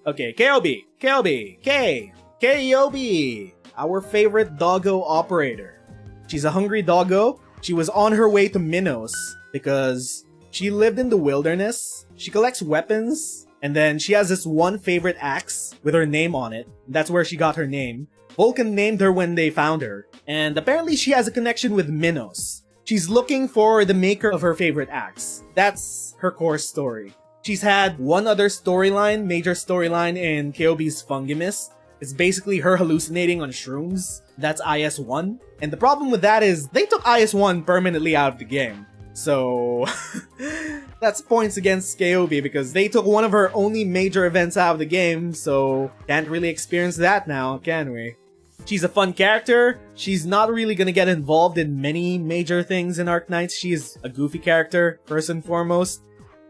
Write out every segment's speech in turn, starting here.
Okay, Ceobe, our favorite doggo operator. She's a hungry doggo. She was on her way to Minos because she lived in the wilderness. She collects weapons, and then she has this one favorite axe with her name on it. That's where she got her name. Vulcan named her when they found her, and apparently she has a connection with Minos. She's looking for the maker of her favorite axe. That's her core story. She's had one other storyline, major storyline in Ceobe's Fungimus. It's basically her hallucinating on shrooms. That's IS-1. And the problem with that is they took IS-1 permanently out of the game. So that's points against Ceobe because they took one of her only major events out of the game, so can't really experience that now, can we? She's a fun character. She's not really gonna get involved in many major things in Arknights. She's a goofy character, first and foremost.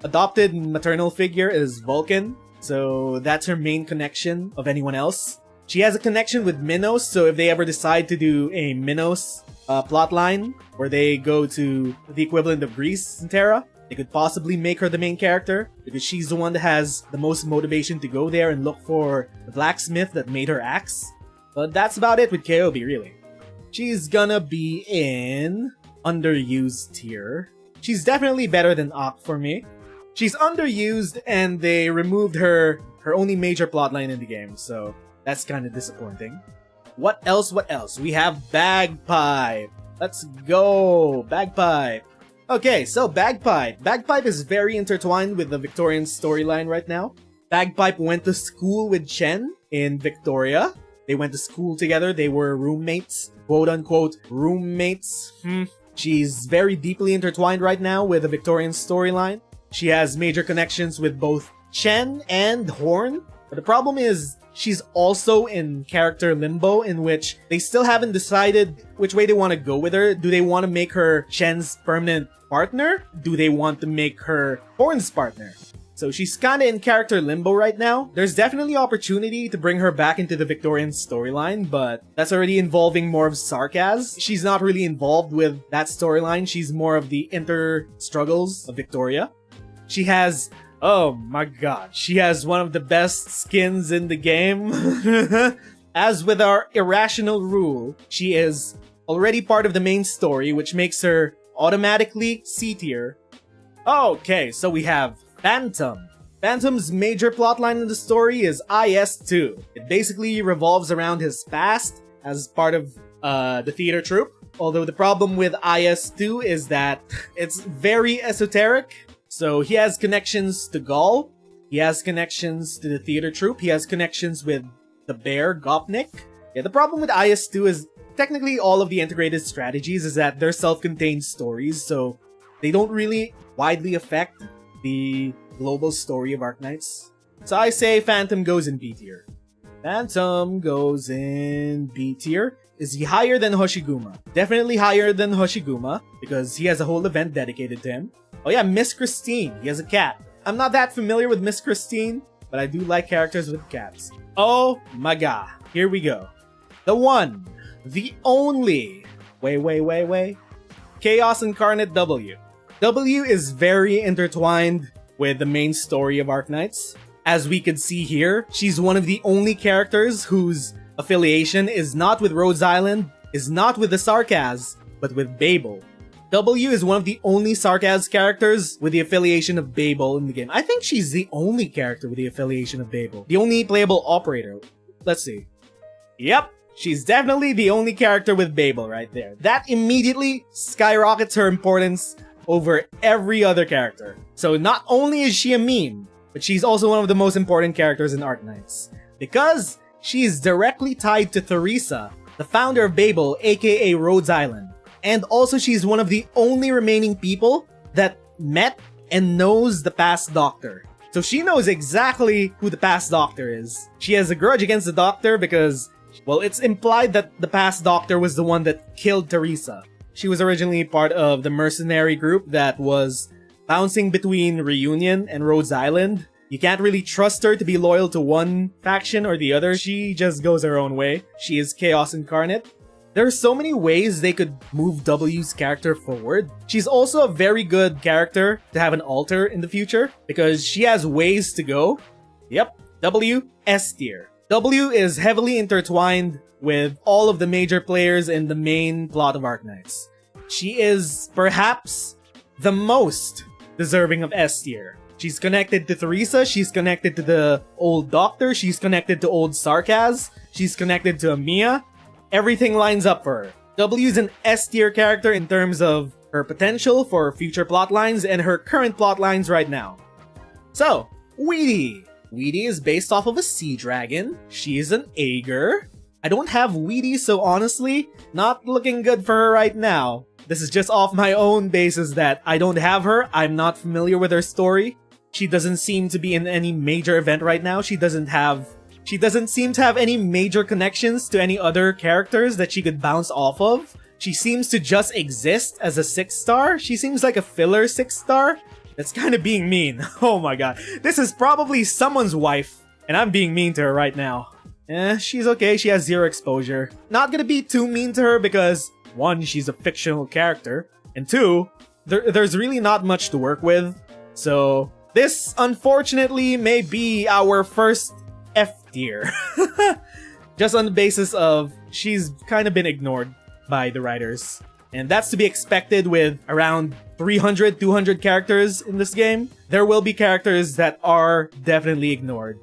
Adopted maternal figure is Vulcan, so that's her main connection of anyone else. She has a connection with Minos, so if they ever decide to do a Minos plotline, where they go to the equivalent of Greece and Terra, they could possibly make her the main character, because she's the one that has the most motivation to go there and look for the blacksmith that made her axe. But that's about it with Ceobe, really. She's gonna be in underused tier. She's definitely better than Ak for me. She's underused, and they removed her only major plotline in the game, so that's kind of disappointing. What else? We have Bagpipe. Let's go, Bagpipe. Okay, so Bagpipe. Bagpipe is very intertwined with the Victorian storyline right now. Bagpipe went to school with Chen in Victoria. They went to school together. They were roommates. Quote-unquote roommates. She's very deeply intertwined right now with the Victorian storyline. She has major connections with both Chen and Horn. But the problem is, she's also in character limbo, in which they still haven't decided which way they want to go with her. Do they want to make her Chen's permanent partner? Do they want to make her Horn's partner? So she's kinda in character limbo right now. There's definitely opportunity to bring her back into the Victorian storyline, but that's already involving more of Sarkaz. She's not really involved with that storyline. She's more of the inter struggles of Victoria. She has, oh my god, she has one of the best skins in the game. As with our irrational rule, she is already part of the main story, which makes her automatically C tier. Okay, so we have Phantom. Phantom's major plotline in the story is IS-2. It basically revolves around his past as part of the theater troupe. Although the problem with IS-2 is that it's very esoteric. So he has connections to Gaul, he has connections to the theater troupe, he has connections with the bear, Gopnik. Yeah, the problem with IS-2 is technically all of the integrated strategies is that they're self-contained stories, so they don't really widely affect the global story of Arknights. So I say Phantom goes in B tier. Phantom goes in B tier. Is he higher than Hoshiguma? Definitely higher than Hoshiguma, because he has a whole event dedicated to him. Oh yeah, Miss Christine. He has a cat. I'm not that familiar with Miss Christine, but I do like characters with cats. Oh my god. Here we go. The one, the only, wait. Chaos Incarnate W. W is very intertwined with the main story of Arknights. As we could see here, she's one of the only characters whose affiliation is not with Rhodes Island, is not with the Sarkaz, but with Babel. W is one of the only Sarkaz characters with the affiliation of Babel in the game. I think she's the only character with the affiliation of Babel. The only playable operator. Let's see. Yep, she's definitely the only character with Babel right there. That immediately skyrockets her importance over every other character. So not only is she a meme, but she's also one of the most important characters in Arknights. Because she is directly tied to Theresa, the founder of Babel, aka Rhodes Island. And also she's one of the only remaining people that met and knows the past doctor. So she knows exactly who the past doctor is. She has a grudge against the doctor because, well, it's implied that the past doctor was the one that killed Theresa. She was originally part of the mercenary group that was bouncing between Reunion and Rhodes Island. You can't really trust her to be loyal to one faction or the other. She just goes her own way. She is Chaos Incarnate. There are so many ways they could move W's character forward. She's also a very good character to have an alter in the future because she has ways to go. Yep, W, S tier. W is heavily intertwined with all of the major players in the main plot of Arknights. She is perhaps the most deserving of S tier. She's connected to Theresa, she's connected to the old doctor, she's connected to old Sarkaz, she's connected to Amiya. Everything lines up for her. W is an S tier character in terms of her potential for future plotlines and her current plotlines right now. So, Weedy. Weedy is based off of a sea dragon. She is an Aegir. I don't have Weedy, so honestly, not looking good for her right now. This is just off my own basis that I don't have her. I'm not familiar with her story. She doesn't seem to be in any major event right now. She doesn't seem to have any major connections to any other characters that she could bounce off of. She seems to just exist as a 6-star. She seems like a filler 6-star. That's kind of being mean. Oh my god. This is probably someone's wife, and I'm being mean to her right now. She's okay. She has 0 exposure. Not gonna be too mean to her because, 1, she's a fictional character, and 2, there's really not much to work with. So, this, unfortunately, may be our first F tier. Just on the basis of she's kind of been ignored by the writers. And that's to be expected with around 300, 200 characters in this game. There will be characters that are definitely ignored.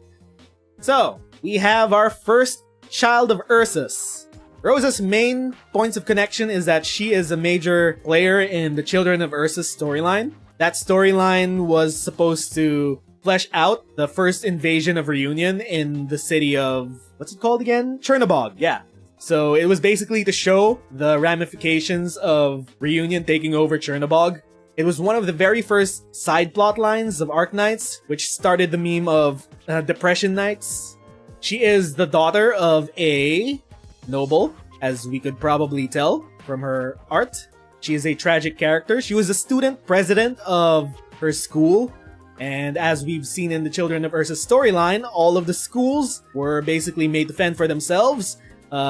So, we have our first child of Ursus. Rosa's main points of connection is that she is a major player in the Children of Ursus storyline. That storyline was supposed to flesh out the first invasion of Reunion in the city of... what's it called again? Chernobog, yeah. So it was basically to show the ramifications of Reunion taking over Chernobog. It was one of the very first side plot lines of Arknights, which started the meme of Depression Knights. She is the daughter of a noble, as we could probably tell from her art. She is a tragic character. She was a student president of her school. And as we've seen in the Children of Ursus storyline, all of the schools were basically made to fend for themselves.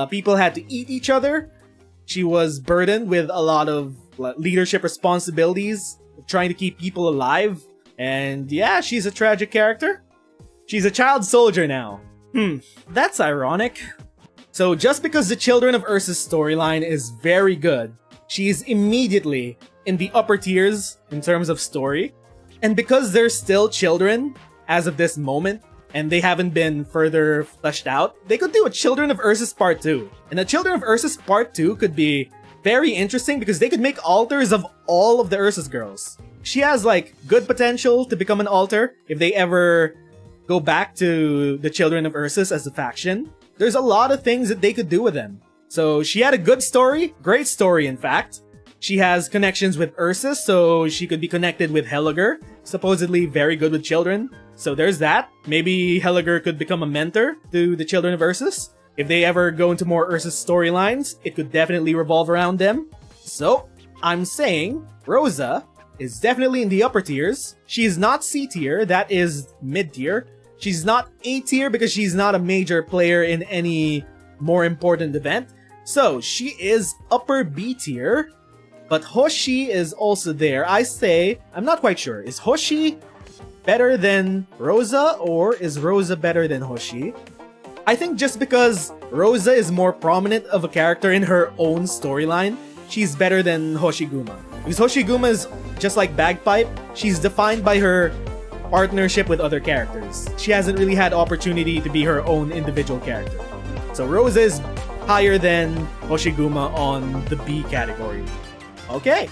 People had to eat each other. She was burdened with a lot of leadership responsibilities, trying to keep people alive. And yeah, she's a tragic character. She's a child soldier now. That's ironic. So just because the Children of Ursus storyline is very good, she's immediately in the upper tiers in terms of story. And because they're still children as of this moment, and they haven't been further fleshed out, they could do a Children of Ursus Part 2. And a Children of Ursus Part 2 could be very interesting because they could make alters of all of the Ursus girls. She has, like, good potential to become an alter if they ever go back to the Children of Ursus as a faction. There's a lot of things that they could do with them. So she had a good story, great story in fact. She has connections with Ursus, so she could be connected with Helliger, supposedly very good with children. So there's that. Maybe Helliger could become a mentor to the Children of Ursus. If they ever go into more Ursus storylines, it could definitely revolve around them. So, I'm saying Rosa is definitely in the upper tiers. She's not C tier, that is mid tier. She's not A tier because she's not a major player in any more important event. So, she is upper B tier. But Hoshi is also there. I say, I'm not quite sure. Is Hoshi better than Rosa or is Rosa better than Hoshi? I think just because Rosa is more prominent of a character in her own storyline, she's better than Hoshiguma. Because Hoshiguma is just like Bagpipe, she's defined by her partnership with other characters. She hasn't really had opportunity to be her own individual character. So Rosa is higher than Hoshiguma on the B category. Okay.